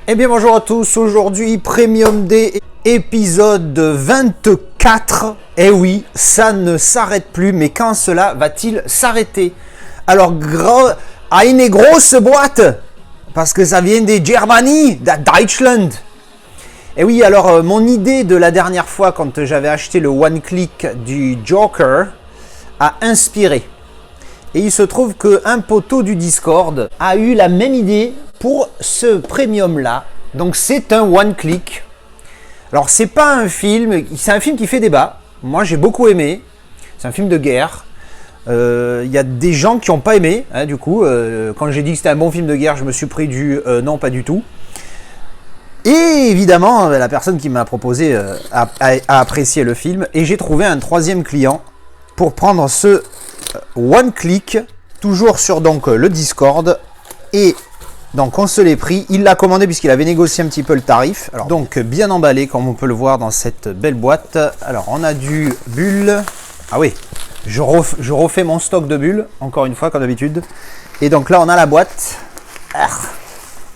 Eh bien bonjour à tous, aujourd'hui Premium Day épisode 24. Eh oui, ça ne s'arrête plus, mais quand cela va-t-il s'arrêter? Alors, eine grosse boîte, parce que ça vient de Germany, de Deutschland. Et oui, alors mon idée de la dernière fois quand j'avais acheté le One Click du Joker a inspiré. Et il se trouve qu'un poteau du Discord a eu la même idée pour ce premium là. Donc c'est un One Click. Alors c'est pas un film, c'est un film qui fait débat. Moi j'ai beaucoup aimé. C'est un film de guerre. Il y a des gens qui n'ont pas aimé. Hein, du coup, quand j'ai dit que c'était un bon film de guerre, je me suis pris du non, pas du tout. Et évidemment, la personne qui m'a proposé a apprécié le film. Et j'ai trouvé un troisième client pour prendre ce One Click, toujours sur donc le Discord. Et donc on se l'est pris. Il l'a commandé puisqu'il avait négocié un petit peu le tarif. Alors, donc bien emballé comme on peut le voir dans cette belle boîte. Alors on a du bulle. Ah oui, je refais mon stock de bulles, encore une fois comme d'habitude. Et donc là on a la boîte.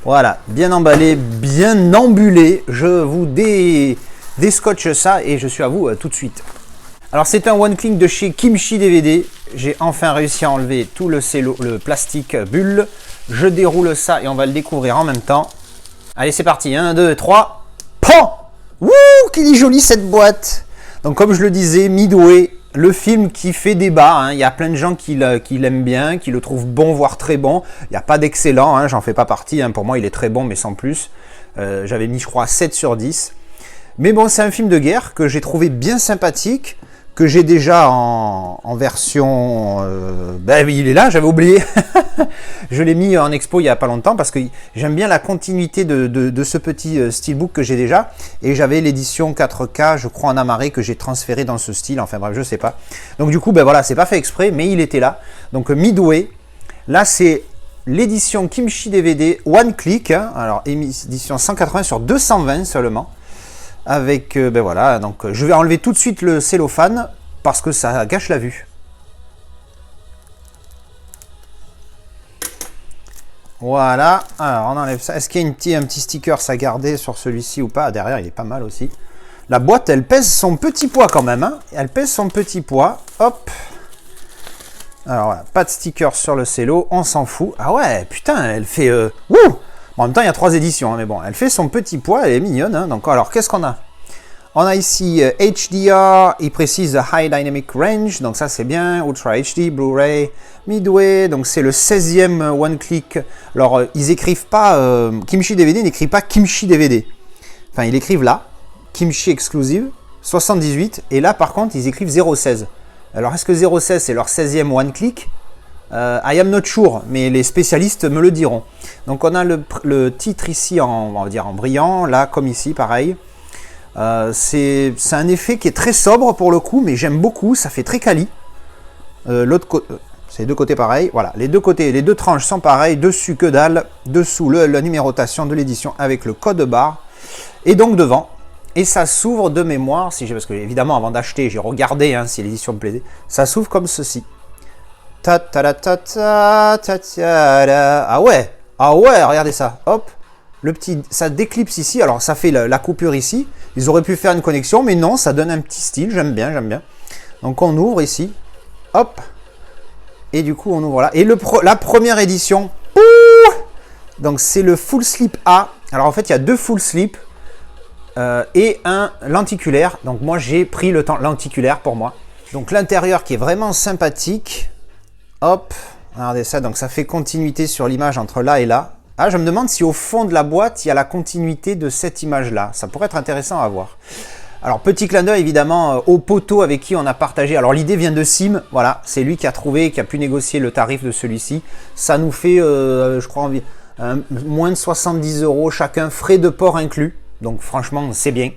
Voilà, bien emballé, bien embulé. Je vous déscotche ça et je suis à vous tout de suite. Alors c'est un One Click de chez Kimchi DVD. J'ai enfin réussi à enlever tout le plastique bulle. Je déroule ça et on va le découvrir en même temps. Allez, c'est parti. 1, 2, 3. Pan! Wouh! Qu'il est jolie cette boîte! Donc comme je le disais, Midway, le film qui fait débat. Hein. Il y a plein de gens qui l'aiment bien, qui le trouvent bon, voire très bon. Il n'y a pas d'excellent, hein. J'en fais pas partie. Hein. Pour moi, il est très bon, mais sans plus. J'avais mis, je crois, 7 sur 10. Mais bon, c'est un film de guerre que j'ai trouvé bien sympathique, que j'ai déjà en version... ben il est là, j'avais oublié. Je l'ai mis en expo il n'y a pas longtemps parce que j'aime bien la continuité de ce petit steelbook que j'ai déjà. Et j'avais l'édition 4K, je crois en amarré, que j'ai transféré dans ce style. Enfin bref, je sais pas. Donc du coup, ben voilà, c'est pas fait exprès, mais il était là. Donc Midway, là c'est l'édition Kimchi DVD One Click. Hein, alors édition 180 sur 220 seulement. Avec, ben voilà, donc je vais enlever tout de suite le cellophane parce que ça gâche la vue. Voilà, alors on enlève ça. Est-ce qu'il y a un petit sticker à garder sur celui-ci ou pas? Derrière, il est pas mal aussi. La boîte, elle pèse son petit poids quand même. Hein. Elle pèse son petit poids. Hop. Alors voilà, pas de sticker sur le cello, on s'en fout. Ah ouais, putain, elle fait... Wouh! En même temps, il y a 3 éditions, hein, mais bon, elle fait son petit poids, elle est mignonne. Hein, donc, alors, qu'est-ce qu'on a? On a ici HDR, il précise High Dynamic Range, donc ça c'est bien. Ultra HD, Blu-ray, Midway, donc c'est le 16e One Click. Alors, ils écrivent pas, Kimchi DVD n'écrit pas Kimchi DVD. Enfin, ils écrivent là, Kimchi Exclusive, 78, et là par contre, ils écrivent 016. Alors, est-ce que 016 c'est leur 16e One Click? I am not sure, mais les spécialistes me le diront. Donc on a le titre ici on va dire en brillant, là comme ici pareil. C'est un effet qui est très sobre pour le coup, mais j'aime beaucoup, ça fait très quali. L'autre côté, c'est les deux côtés pareil. Voilà, les deux côtés, les deux tranches sont pareilles. Dessus que dalle, dessous la numérotation de l'édition avec le code barre. Et donc devant. Et ça s'ouvre de mémoire, parce que évidemment avant d'acheter, j'ai regardé hein, si l'édition me plaisait. Ça s'ouvre comme ceci. Ah ouais, regardez ça, hop, ça déclipse ici, alors ça fait la coupure ici, ils auraient pu faire une connexion, mais non, ça donne un petit style, j'aime bien. Donc on ouvre ici, hop, et du coup on ouvre là, et la première édition, donc c'est le full slip A, alors en fait il y a 2 full slip, et un lenticulaire, donc moi j'ai pris le temps lenticulaire pour moi, donc l'intérieur qui est vraiment sympathique. Hop, regardez ça, donc ça fait continuité sur l'image entre là et là. Ah, je me demande si au fond de la boîte, il y a la continuité de cette image-là. Ça pourrait être intéressant à voir. Alors, petit clin d'œil évidemment au poteau avec qui on a partagé. Alors, l'idée vient de Sim, voilà, c'est lui qui a trouvé, qui a pu négocier le tarif de celui-ci. Ça nous fait, je crois, moins de 70 € chacun, frais de port inclus. Donc, franchement, c'est bien.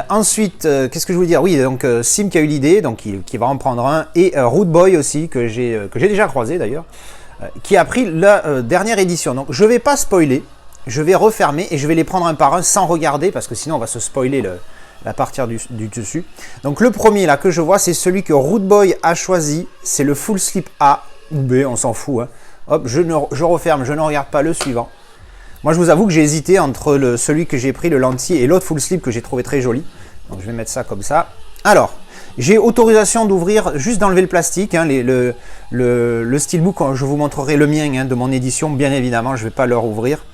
Ensuite, qu'est-ce que je voulais dire? Oui, donc Sim qui a eu l'idée, donc qui va en prendre un, et Root Boy aussi, que j'ai déjà croisé d'ailleurs, qui a pris la dernière édition. Donc je vais pas spoiler, je vais refermer et je vais les prendre un par un sans regarder, parce que sinon on va se spoiler la partie du dessus. Donc le premier là que je vois, c'est celui que Root Boy a choisi, c'est le Full Slip A ou B, on s'en fout. Hein. Hop, je referme, je ne regarde pas le suivant. Moi, je vous avoue que j'ai hésité entre celui que j'ai pris, le lentille, et l'autre full slip que j'ai trouvé très joli. Donc, je vais mettre ça comme ça. Alors, j'ai autorisation d'ouvrir, juste d'enlever le plastique. Hein, le steelbook, je vous montrerai le mien hein, de mon édition, bien évidemment, je ne vais pas leur ouvrir.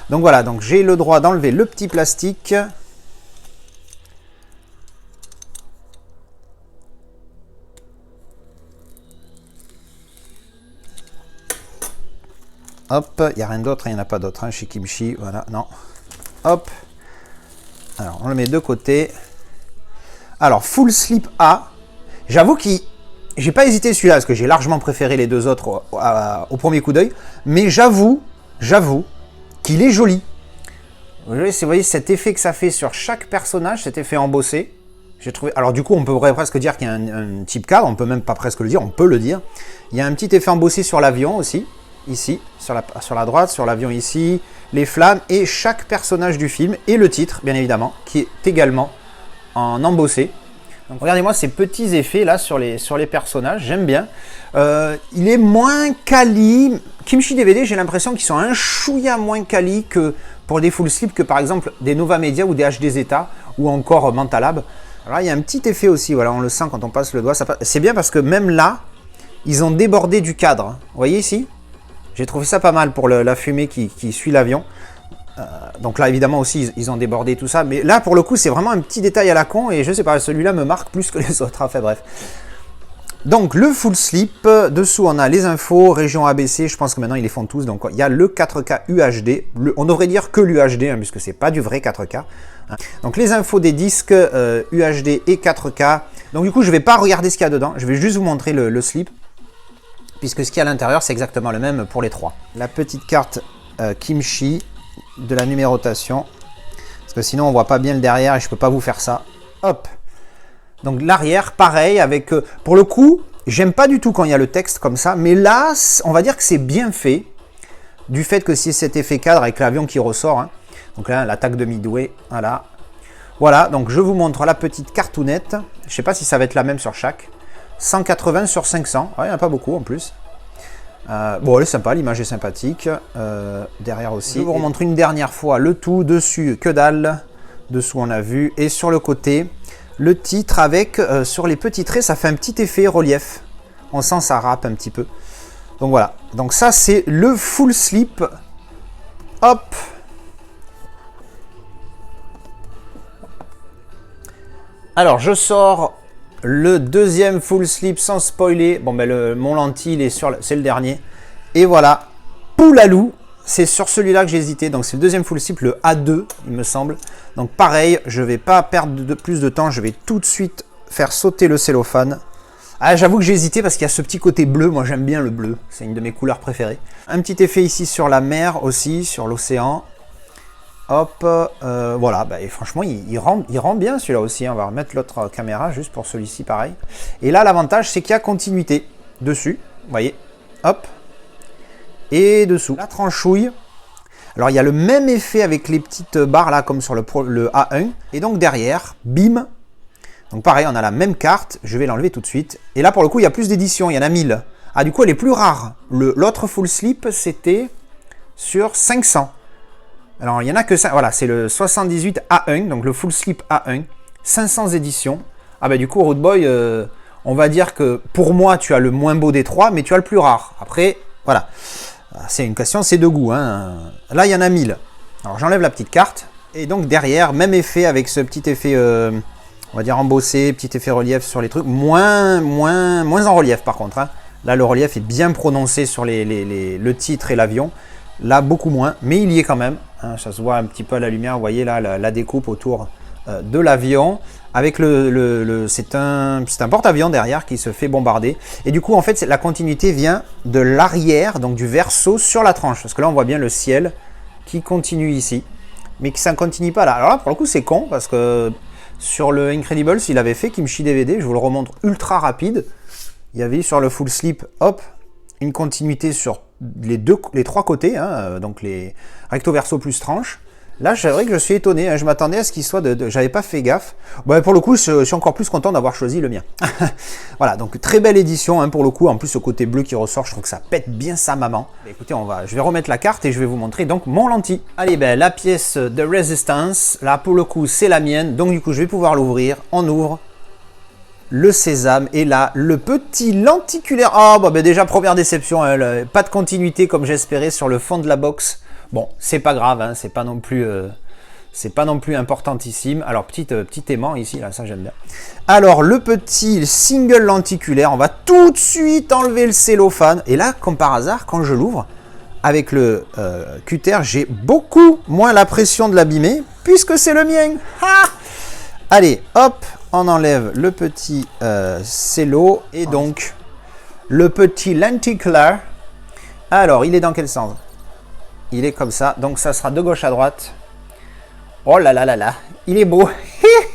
Donc voilà, donc j'ai le droit d'enlever le petit plastique. Hop, il n'y a rien d'autre, il n'y en a pas d'autre hein, chez Kimchi, voilà, non. Hop. Alors, on le met de côté. Alors, full slip A. J'avoue que j'ai pas hésité celui-là, parce que j'ai largement préféré les deux autres au premier coup d'œil. Mais j'avoue qu'il est joli. Vous voyez cet effet que ça fait sur chaque personnage, cet effet embossé. J'ai trouvé. Alors du coup, on peut presque dire qu'il y a un type cadre, on peut même pas presque le dire, on peut le dire. Il y a un petit effet embossé sur l'avion aussi, ici, sur la droite, sur l'avion ici, les flammes et chaque personnage du film et le titre, bien évidemment, qui est également en embossé. Donc regardez-moi ces petits effets là sur les personnages, j'aime bien. Il est moins quali. Kimchi DVD, j'ai l'impression qu'ils sont un chouïa moins quali que pour des full slip que par exemple des Nova Media ou des HD Zeta ou encore Mentalab. Alors là, il y a un petit effet aussi, voilà, on le sent quand on passe le doigt. C'est bien parce que même là, ils ont débordé du cadre. Vous voyez ici? J'ai trouvé ça pas mal pour la fumée qui suit l'avion. Donc là, évidemment aussi, ils ont débordé tout ça. Mais là, pour le coup, c'est vraiment un petit détail à la con. Et je sais pas, celui-là me marque plus que les autres. Enfin bref. Donc, le full slip. Dessous, on a les infos, région ABC. Je pense que maintenant, ils les font tous. Donc, il y a le 4K UHD. On devrait dire que l'UHD, hein, puisque c'est pas du vrai 4K. Hein. Donc, les infos des disques UHD et 4K. Donc, du coup, je vais pas regarder ce qu'il y a dedans. Je vais juste vous montrer le slip. Puisque ce qu'il y a à l'intérieur, c'est exactement le même pour les trois. La petite carte Kimchi de la numérotation. Parce que sinon, on voit pas bien le derrière et je peux pas vous faire ça. Hop. Donc l'arrière, pareil, avec... pour le coup, j'aime pas du tout quand il y a le texte comme ça. Mais là, on va dire que c'est bien fait. Du fait que c'est cet effet cadre avec l'avion qui ressort. Hein. Donc là, l'attaque de Midway. Voilà. Voilà, donc je vous montre la petite cartoonette. Je sais pas si ça va être la même sur chaque. 180 sur 500. Ouais, il n'y en a pas beaucoup en plus. Bon, elle est sympa, l'image est sympathique. Derrière aussi. Je vous remontre une dernière fois le tout. Dessus, que dalle. Dessous, on a vu. Et sur le côté, le titre avec, sur les petits traits, ça fait un petit effet relief. On sent ça râpe un petit peu. Donc voilà. Donc ça, c'est le full slip. Hop. Alors, je sors le deuxième full slip sans spoiler. Bon, ben mon lentille, c'est le dernier. Et voilà. Poulalou. C'est sur celui-là que j'ai hésité. Donc, c'est le deuxième full slip, le A2, il me semble. Donc, pareil, je ne vais pas perdre plus de temps. Je vais tout de suite faire sauter le cellophane. Ah, j'avoue que j'ai hésité parce qu'il y a ce petit côté bleu. Moi, j'aime bien le bleu. C'est une de mes couleurs préférées. Un petit effet ici sur la mer aussi, sur l'océan. Hop, voilà, bah, et franchement, il rend bien celui-là aussi. On va remettre l'autre caméra juste pour celui-ci, pareil. Et là, l'avantage, c'est qu'il y a continuité dessus. Vous voyez, hop. Et dessous, la tranchouille. Alors, il y a le même effet avec les petites barres là, comme sur le A1. Et donc, derrière, bim. Donc, pareil, on a la même carte. Je vais l'enlever tout de suite. Et là, pour le coup, il y a plus d'éditions. Il y en a 1000. Ah, du coup, elle est plus rare. L'autre full slip, c'était sur 500. Alors, il n'y en a que ça. Voilà, c'est le 78 A1, donc le full slip A1. 500 éditions. Ah, bah, du coup, Root Boy, on va dire que pour moi, tu as le moins beau des trois, mais tu as le plus rare. Après, voilà. C'est une question, c'est de goût. Hein. Là, il y en a 1000. Alors, j'enlève la petite carte. Et donc, derrière, même effet avec ce petit effet, on va dire embossé, petit effet relief sur les trucs. Moins en relief, par contre. Hein. Là, le relief est bien prononcé sur le titre et l'avion. Là, beaucoup moins, mais il y est quand même. Hein, ça se voit un petit peu à la lumière. Vous voyez là la découpe autour de l'avion. Avec c'est un porte-avions derrière qui se fait bombarder. Et du coup, en fait, la continuité vient de l'arrière, donc du verso sur la tranche. Parce que là, on voit bien le ciel qui continue ici. Mais que ça ne continue pas là. Alors là, pour le coup, c'est con parce que sur le Incredibles, il avait fait Kimchi DVD. Je vous le remontre ultra rapide. Il y avait sur le full slip, hop, une continuité sur les trois côtés, hein, donc les recto verso plus tranche, Là, c'est vrai que je suis étonné. Hein. Je m'attendais à ce qu'il soit j'avais pas fait gaffe. Bon, pour le coup, je suis encore plus content d'avoir choisi le mien. Voilà, donc très belle édition hein, pour le coup. En plus, ce côté bleu qui ressort, je trouve que ça pète bien sa maman. Écoutez, je vais remettre la carte et je vais vous montrer donc mon lentille. Allez, ben la pièce de Resistance. Là, pour le coup, c'est la mienne. Donc du coup, je vais pouvoir l'ouvrir. On ouvre le sésame et là, le petit lenticulaire. Oh, ben déjà première déception. Hein, pas de continuité comme j'espérais sur le fond de la box. Bon, c'est pas grave, hein, c'est pas non plus importantissime. Alors, petit aimant ici, là, ça j'aime bien. Alors, le petit single lenticulaire, on va tout de suite enlever le cellophane. Et là, comme par hasard, quand je l'ouvre, avec le cutter, j'ai beaucoup moins la pression de l'abîmer, puisque c'est le mien. Ha! Allez, hop, on enlève le petit cello, et donc, le petit lenticulaire. Alors, il est dans quel sens? Il est comme ça, donc ça sera de gauche à droite. Oh là là là là, il est beau.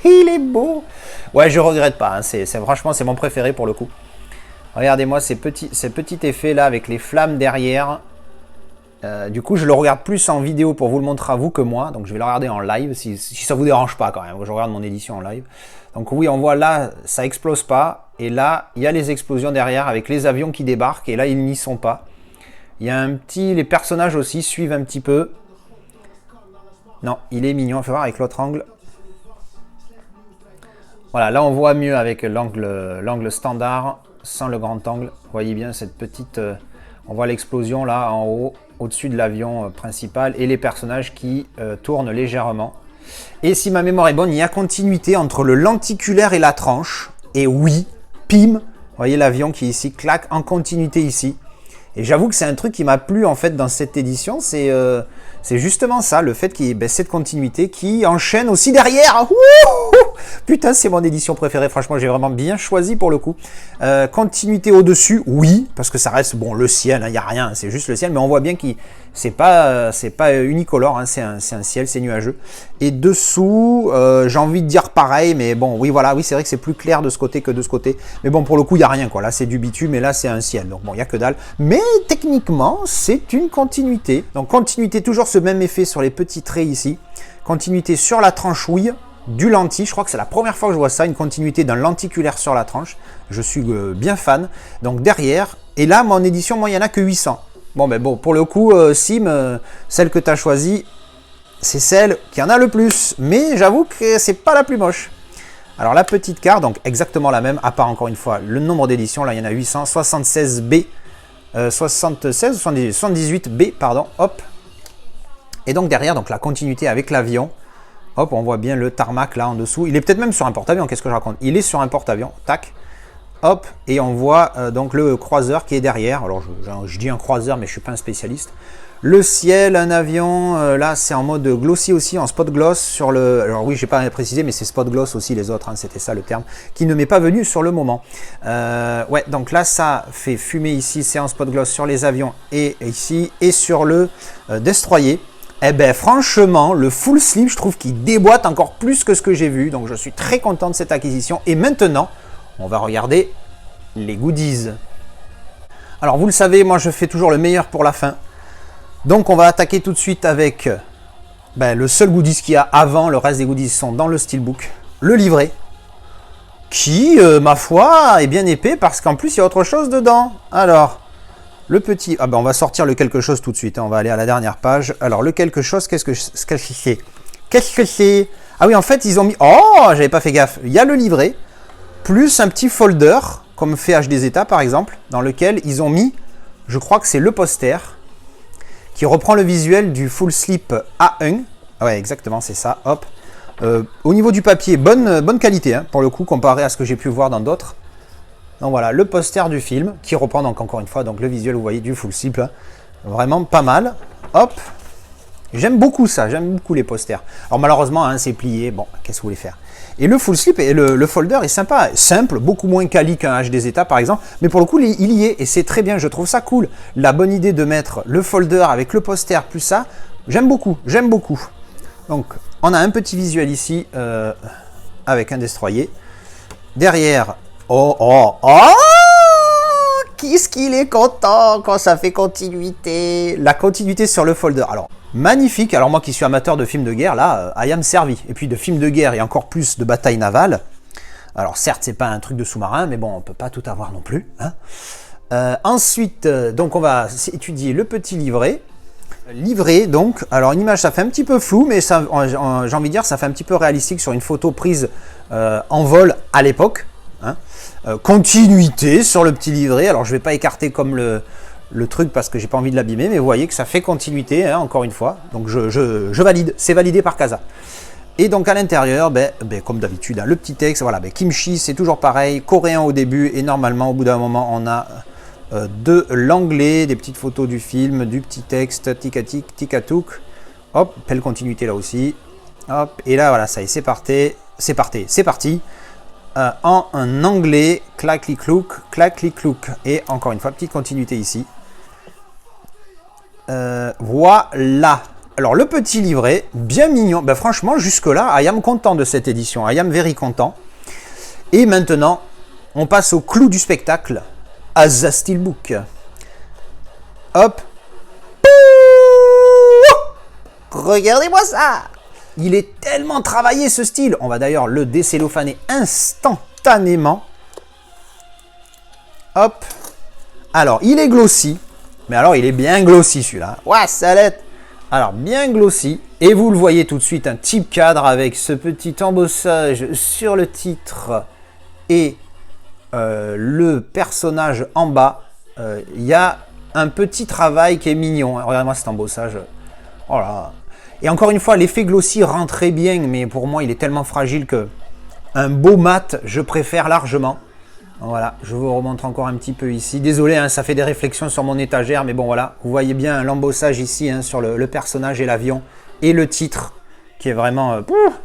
Il est beau. Ouais, je regrette pas, hein. Franchement, c'est mon préféré pour le coup. Regardez-moi ces petits effets là avec les flammes derrière. Du coup, je le regarde plus en vidéo pour vous le montrer à vous que moi. Donc, je vais le regarder en live si ça vous dérange pas quand même. Je regarde mon édition en live. Donc oui, on voit là, ça explose pas. Et là, il y a les explosions derrière avec les avions qui débarquent. Et là, ils n'y sont pas. Il y a les personnages aussi suivent un petit peu. Non, il est mignon. Il faut voir avec l'autre angle. Voilà, là on voit mieux avec l'angle standard, sans le grand angle. Vous voyez bien cette petite... on voit l'explosion là en haut, au-dessus de l'avion principal. Et les personnages qui tournent légèrement. Et si ma mémoire est bonne, il y a continuité entre le lenticulaire et la tranche. Et oui, pim, vous voyez l'avion qui est ici, claque, en continuité ici. Et j'avoue que c'est un truc qui m'a plu en fait dans cette édition, c'est justement ça, le fait qu'il y ait cette continuité qui enchaîne aussi derrière. Ouh, putain, c'est mon édition préférée, franchement j'ai vraiment bien choisi pour le coup. Continuité au-dessus, oui, parce que ça reste bon le ciel, il n'y a rien, c'est juste le ciel, mais on voit bien que c'est pas unicolore, hein, c'est un ciel, c'est nuageux. Et dessous, j'ai envie de dire pareil, mais bon, oui voilà, oui c'est vrai que c'est plus clair de ce côté que de ce côté, mais bon pour le coup il n'y a rien quoi, là c'est du bitume et là c'est un ciel, donc bon il n'y a que dalle, mais techniquement c'est une continuité. Donc continuité, toujours ce même effet sur les petits traits ici, continuité sur la tranchouille du lentille, je crois que c'est la première fois que je vois ça, une continuité d'un lenticulaire sur la tranche, je suis bien fan. Donc derrière, et là mon édition, moi il n'y en a que 800. Bon ben bon, pour le coup Sim, celle que tu as choisie, c'est celle qui en a le plus, mais j'avoue que c'est pas la plus moche. Alors la petite carte, donc exactement la même, à part encore une fois le nombre d'éditions, là il y en a 800, 76B, 76 ou 78B, pardon, hop. Et donc derrière, donc la continuité avec l'avion, hop, on voit bien le tarmac là en dessous. Il est peut-être même sur un porte-avions, qu'est-ce que je raconte? Il est sur un porte-avions, tac, hop, et on voit donc le croiseur qui est derrière. Alors je dis un croiseur, mais je suis pas un spécialiste. Le ciel, un avion, là c'est en mode glossy aussi, en spot gloss sur le... Alors oui, j'ai pas précisé, mais c'est spot gloss aussi les autres, hein, c'était ça le terme, qui ne m'est pas venu sur le moment. Ouais, donc là ça fait fumer ici, c'est en spot gloss sur les avions et ici, et sur le destroyer. Eh ben franchement, le full slip, je trouve qu'il déboîte encore plus que ce que j'ai vu, donc je suis très content de cette acquisition. Et maintenant, on va regarder les goodies. Alors vous le savez, moi je fais toujours le meilleur pour la fin. Donc on va attaquer tout de suite avec le seul goodies qu'il y a avant, le reste des goodies sont dans le steelbook, le livret, qui, ma foi, est bien épais parce qu'en plus il y a autre chose dedans. Alors, le petit, on va sortir le quelque chose tout de suite, hein, on va aller à la dernière page. Alors le quelque chose, qu'est-ce que c'est? Qu'est-ce que c'est? Ah oui, en fait ils ont mis, oh, j'avais pas fait gaffe, il y a le livret, plus un petit folder, comme fait HD Zeta par exemple, dans lequel ils ont mis, je crois que c'est le poster, qui reprend le visuel du full slip A1. Ouais, exactement, c'est ça, hop. Au niveau du papier, bonne qualité, hein, pour le coup, comparé à ce que j'ai pu voir dans d'autres. Donc voilà, le poster du film, qui reprend donc encore une fois donc, le visuel, vous voyez, du full slip. Hein. Vraiment pas mal. Hop. J'aime beaucoup ça, j'aime beaucoup les posters. Alors malheureusement, hein, c'est plié, bon, qu'est-ce que vous voulez faire? Et le full slip, et le folder est sympa, simple, beaucoup moins quali qu'un HD Zeta par exemple, mais pour le coup, il y est, et c'est très bien, je trouve ça cool. La bonne idée de mettre le folder avec le poster plus ça, j'aime beaucoup, j'aime beaucoup. Donc, on a un petit visuel ici, avec un destroyer. Derrière, oh, qu'est-ce qu'il est content quand ça fait continuité. La continuité sur le folder. Alors, magnifique. Alors moi qui suis amateur de films de guerre, là, I am servi. Et puis de films de guerre et encore plus de batailles navales. Alors certes, c'est pas un truc de sous-marin, mais bon, on peut pas tout avoir non plus. Hein. Ensuite, donc on va étudier le petit livret. Livret, donc, alors une image, ça fait un petit peu flou, mais j'ai envie de dire, ça fait un petit peu réalistique sur une photo prise en vol à l'époque. Hein. Continuité sur le petit livret. Alors je vais pas écarter comme le truc parce que j'ai pas envie de l'abîmer, mais vous voyez que ça fait continuité, hein, encore une fois. Donc je valide, c'est validé par Casa. Et donc à l'intérieur, comme d'habitude, hein, le petit texte, voilà, kimchi, c'est toujours pareil, coréen au début, et normalement au bout d'un moment on a de l'anglais, des petites photos du film, du petit texte, tic-a-tic, tic-a-touk, hop, belle continuité là aussi, hop, et là voilà, ça y est, c'est parti, en un anglais, clac-clic-clouk, et encore une fois, petite continuité ici, voilà. Alors le petit livret, bien mignon, franchement jusque là, I am content de cette édition, I am very content, et maintenant, on passe au clou du spectacle, à The Steelbook. Hop. Regardez-moi ça. Il est tellement travaillé ce style. On va d'ailleurs le décellophaner instantanément. Hop. Alors, il est glossy. Mais alors, il est bien glossy celui-là. Ouais, salette. Alors, bien glossy. Et vous le voyez tout de suite, un type cadre avec ce petit embossage sur le titre et le personnage en bas, il y a un petit travail qui est mignon. Regardez-moi cet embossage. Oh là. Et encore une fois, l'effet glossy rend très bien, mais pour moi, il est tellement fragile que un beau mat, je préfère largement. Voilà, je vous remontre encore un petit peu ici. Désolé, hein, ça fait des réflexions sur mon étagère, mais bon, voilà. Vous voyez bien l'embossage ici, hein, sur le personnage et l'avion, et le titre, qui est vraiment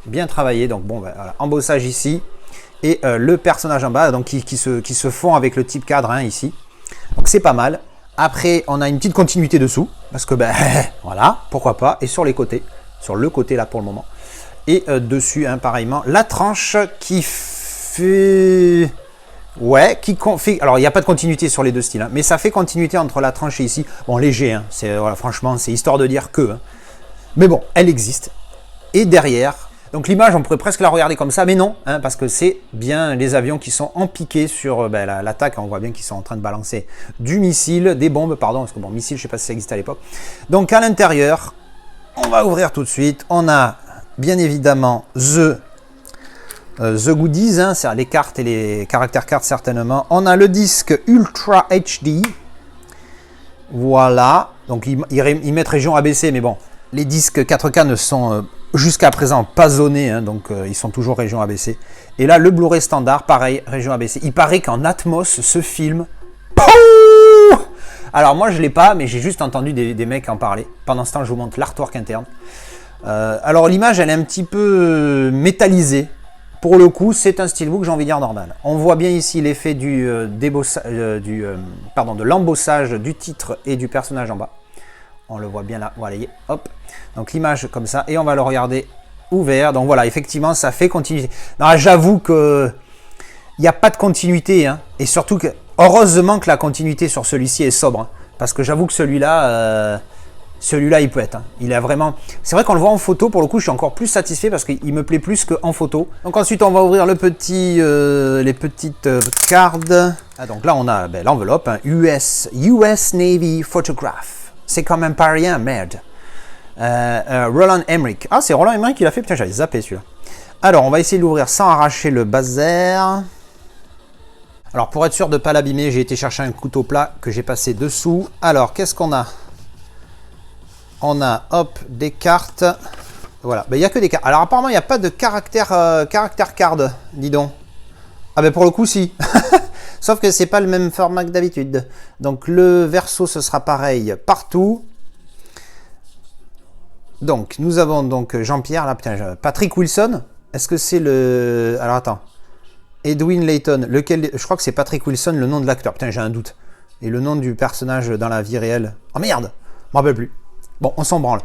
bien travaillé. Donc bon, voilà, embossage ici. Et le personnage en bas, donc qui se fond avec le type cadre, hein, ici. Donc c'est pas mal. Après, on a une petite continuité dessous, parce que voilà, pourquoi pas. Et sur les côtés, sur le côté là pour le moment. Et dessus, hein, pareillement, la tranche qui fait... Ouais, qui fait... Alors, il n'y a pas de continuité sur les deux styles, hein, mais ça fait continuité entre la tranche et ici. Bon, léger, hein, voilà, franchement, c'est histoire de dire que... Hein. Mais bon, elle existe. Et derrière... Donc l'image, on pourrait presque la regarder comme ça, mais non, hein, parce que c'est bien les avions qui sont empiqués sur l'attaque. On voit bien qu'ils sont en train de balancer du missile, des bombes, pardon, parce que bon, missile, je ne sais pas si ça existait à l'époque. Donc à l'intérieur, on va ouvrir tout de suite. On a bien évidemment The Goodies, hein, c'est les cartes et les caractères cartes certainement. On a le disque Ultra HD. Voilà, donc ils mettent région ABC, mais bon, les disques 4K ne sont... jusqu'à présent pas zonés, hein, donc ils sont toujours région ABC. Et là, le Blu-ray standard, pareil, région ABC. Il paraît qu'en Atmos, ce film... Pouh, alors moi, je ne l'ai pas, mais j'ai juste entendu des mecs en parler. Pendant ce temps, je vous montre l'artwork interne. Alors l'image, elle est un petit peu métallisée. Pour le coup, c'est un steelbook, j'ai envie de dire normal. On voit bien ici l'effet de l'embossage du titre et du personnage en bas. On le voit bien là, voilà, hop. Donc l'image comme ça, et on va le regarder ouvert. Donc voilà, effectivement, ça fait continuité. J'avoue que il n'y a pas de continuité, hein, et surtout que, heureusement que la continuité sur celui-ci est sobre, hein, parce que j'avoue que celui-là, il peut être. Hein, il a vraiment... C'est vrai qu'on le voit en photo, pour le coup, je suis encore plus satisfait parce qu'il me plaît plus qu'en photo. Donc ensuite, on va ouvrir les petites cartes. Ah, donc là, on a l'enveloppe, hein, US Navy Photograph. C'est quand même pas rien, merde. Roland Emmerich. Ah, c'est Roland Emmerich qui l'a fait. Putain, j'avais zappé celui-là. Alors, on va essayer de l'ouvrir sans arracher le basaire. Alors, pour être sûr de ne pas l'abîmer, j'ai été chercher un couteau plat que j'ai passé dessous. Alors, qu'est-ce qu'on a? On a, hop, des cartes. Voilà, il n'y a que des cartes. Alors, apparemment, il n'y a pas de caractère card, dis donc. Ah, pour le coup, si. Sauf que c'est pas le même format que d'habitude. Donc le verso, ce sera pareil partout. Donc nous avons donc Jean-Pierre, là, putain, Patrick Wilson. Est-ce que c'est le... Alors attends. Edwin Layton. Lequel... Je crois que c'est Patrick Wilson, le nom de l'acteur. Putain, j'ai un doute. Et le nom du personnage dans la vie réelle. Oh merde, je m'en rappelle plus. Bon, on s'en branle.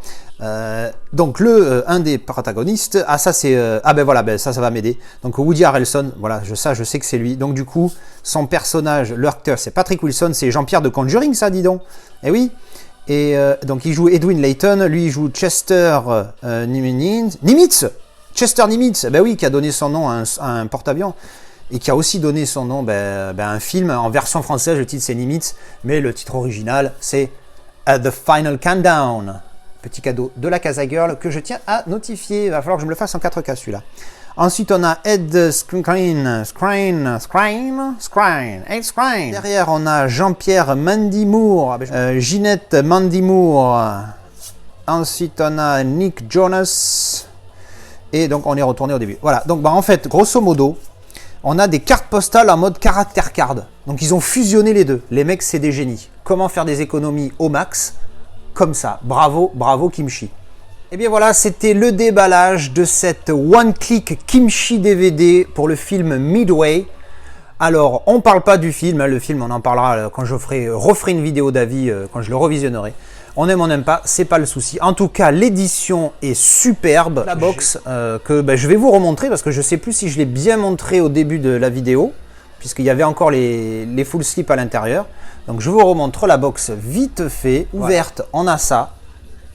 Donc un des protagonistes, ah ça c'est, voilà, ça va m'aider. Donc Woody Harrelson, voilà, je sais que c'est lui. Donc du coup, son personnage, l'acteur, c'est Patrick Wilson, c'est Jean-Pierre de Conjuring, ça, dis donc. Eh oui. Et donc il joue Edwin Layton, lui il joue Chester Nimitz. Chester Nimitz, ben oui, qui a donné son nom à un porte-avions et qui a aussi donné son nom à un film en version française. Le titre c'est Nimitz, mais le titre original c'est The Final Countdown. Petit cadeau de la Casa Girl que je tiens à notifier. Il va falloir que je me le fasse en 4K celui-là. Ensuite, on a Ed Skrein. Derrière, on a Jean-Pierre Mandimour, Ginette Mandimour. Ensuite, on a Nick Jonas. Et donc, on est retourné au début. Voilà. Donc, en fait, grosso modo, on a des cartes postales en mode caractère card. Donc, ils ont fusionné les deux. Les mecs, c'est des génies. Comment faire des économies au max? Comme ça. Bravo, bravo Kimchi. Et bien voilà, c'était le déballage de cette One Click Kimchi DVD pour le film Midway. Alors, on ne parle pas du film, le film on en parlera quand je referai une vidéo d'avis, quand je le revisionnerai. On aime, on n'aime pas, c'est pas le souci. En tout cas, l'édition est superbe. La box que je vais vous remontrer parce que je ne sais plus si je l'ai bien montré au début de la vidéo, puisqu'il y avait encore les full slips à l'intérieur. Donc je vous remontre la box vite fait, ouverte, on a ça.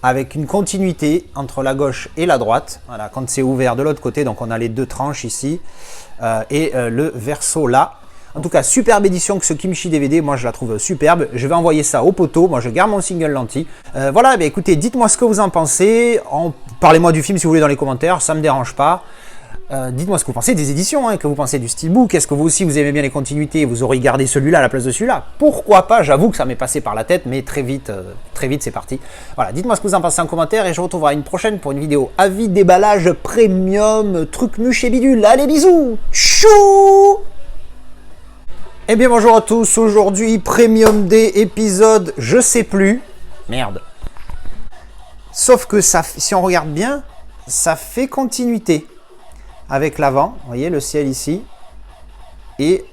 Avec une continuité entre la gauche et la droite. Voilà, quand c'est ouvert de l'autre côté, donc on a les deux tranches ici et le verso là. En tout cas, superbe édition que ce Kimchi DVD, moi je la trouve superbe. Je vais envoyer ça au poteau, moi je garde mon single lentille. Voilà, écoutez, dites-moi ce que vous en pensez. Parlez-moi du film si vous voulez dans les commentaires, ça ne me dérange pas. Dites-moi ce que vous pensez des éditions, que vous pensez du steelbook. Est-ce que vous aussi vous aimez bien les continuités, vous auriez gardé celui-là à la place de celui-là? Pourquoi pas? J'avoue que ça m'est passé par la tête, mais très vite c'est parti. Voilà, dites-moi ce que vous en pensez en commentaire et je vous retrouverai une prochaine pour une vidéo avis, déballage, premium, truc muche et bidule. Allez, bisous. Chou. Eh bien bonjour à tous, aujourd'hui Premium Day épisode je sais plus. Merde. Sauf que ça, si on regarde bien, ça fait continuité. Avec l'avant, vous voyez le ciel ici, et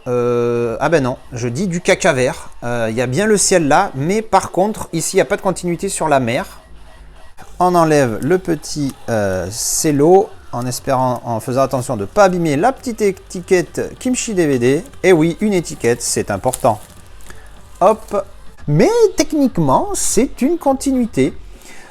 ah ben non, je dis du caca vert, il y a bien le ciel là, mais par contre, ici il n'y a pas de continuité sur la mer. On enlève le petit cello, en faisant attention de ne pas abîmer la petite étiquette Kimchi DVD, et oui, une étiquette, c'est important. Hop, mais techniquement, c'est une continuité.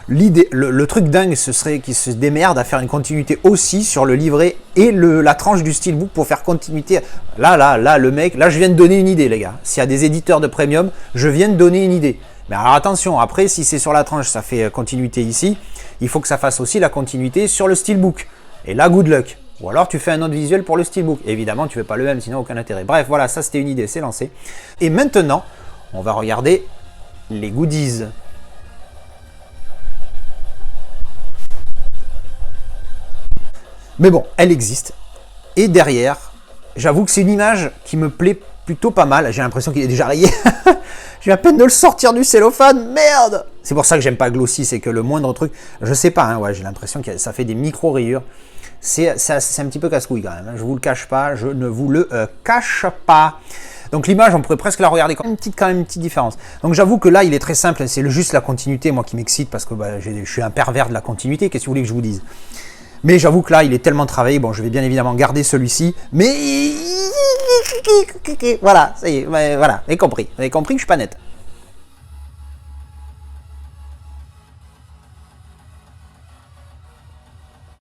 L'idée, le truc dingue, ce serait qu'ils se démerdent à faire une continuité aussi sur le livret et la tranche du steelbook pour faire continuité. Là, le mec, là, je viens de donner une idée, les gars. S'il y a des éditeurs de premium, je viens de donner une idée. Mais alors attention, après, si c'est sur la tranche, ça fait continuité ici, il faut que ça fasse aussi la continuité sur le steelbook. Et là, good luck. Ou alors, tu fais un autre visuel pour le steelbook. Évidemment, tu ne fais pas le même, sinon aucun intérêt. Bref, voilà, ça, c'était une idée, c'est lancé. Et maintenant, on va regarder les goodies. Mais bon, elle existe. Et derrière, j'avoue que c'est une image qui me plaît plutôt pas mal. J'ai l'impression qu'il est déjà rayé. Je viens à peine de le sortir du cellophane. Merde! C'est pour ça que j'aime pas Glossy, c'est que le moindre truc, je sais pas, hein, ouais, j'ai l'impression que ça fait des micro-rayures. C'est un petit peu casse-couille quand même. Hein. Je vous le cache pas, je ne vous le cache pas. Donc l'image, on pourrait presque la regarder quand même une petite différence. Donc j'avoue que là, il est très simple. C'est juste la continuité, moi, qui m'excite parce que je suis un pervers de la continuité. Qu'est-ce que vous voulez que je vous dise? Mais j'avoue que là, il est tellement travaillé. Bon, je vais bien évidemment garder celui-ci. Mais voilà, ça y est, voilà, vous avez compris. Vous avez compris que je suis pas net.